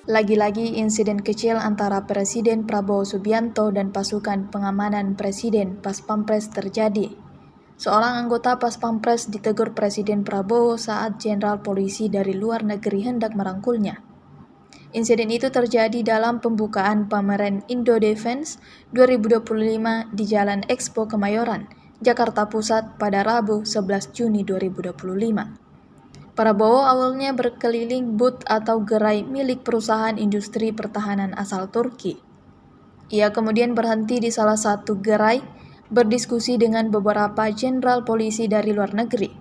Lagi-lagi insiden kecil antara Presiden Prabowo Subianto dan pasukan pengamanan Presiden Pas Pampres terjadi. Seorang anggota Pas Pampres ditegur Presiden Prabowo saat jenderal polisi dari luar negeri hendak merangkulnya. Insiden itu terjadi dalam pembukaan pameran Indo Defense 2025 di Jalan Expo Kemayoran, Jakarta Pusat pada Rabu 11 Juni 2025. Prabowo awalnya berkeliling booth atau gerai milik perusahaan industri pertahanan asal Turki. Ia kemudian berhenti di salah satu gerai, berdiskusi dengan beberapa jenderal polisi dari luar negeri.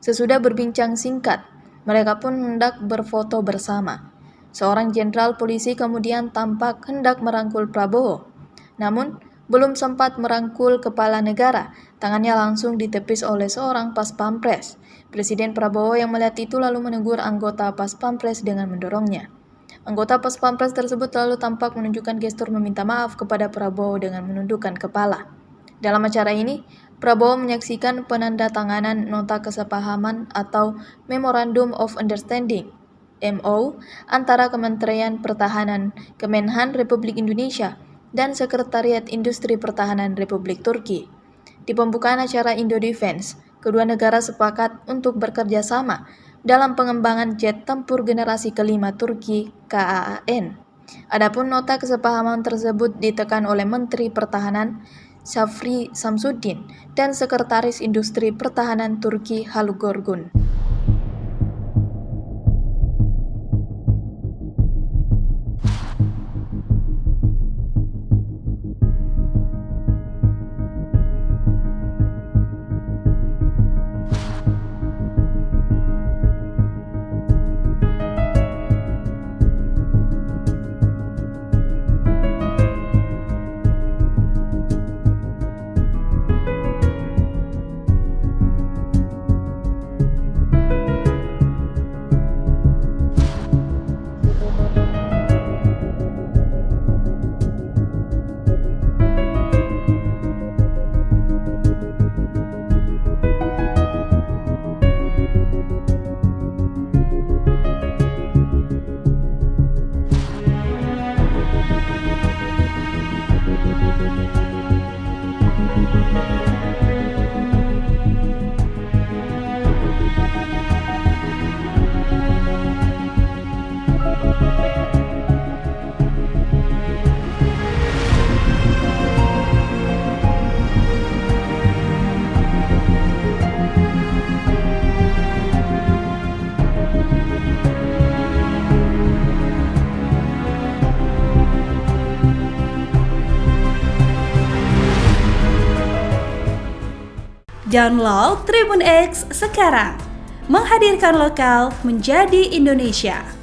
Sesudah berbincang singkat, mereka pun hendak berfoto bersama. Seorang jenderal polisi kemudian tampak hendak merangkul Prabowo. Namun, belum sempat merangkul kepala negara, tangannya langsung ditepis oleh seorang Pas Pampres. Presiden Prabowo yang melihat itu lalu menegur anggota Pas Pampres dengan mendorongnya. Anggota Pas Pampres tersebut lalu tampak menunjukkan gestur meminta maaf kepada Prabowo dengan menundukkan kepala. Dalam acara ini, Prabowo menyaksikan penandatanganan nota kesepahaman atau Memorandum of Understanding (MO) antara Kementerian Pertahanan Kemenhan Republik Indonesia dan Sekretariat Industri Pertahanan Republik Turki. Di pembukaan acara Indo Defense, kedua negara sepakat untuk bekerja sama dalam pengembangan jet tempur generasi kelima Turki KAAN. Adapun nota kesepahaman tersebut ditekan oleh Menteri Pertahanan Shafri Samsudin dan Sekretaris Industri Pertahanan Turki Haluk Görgün. Download Tribun X sekarang, menghadirkan lokal menjadi Indonesia.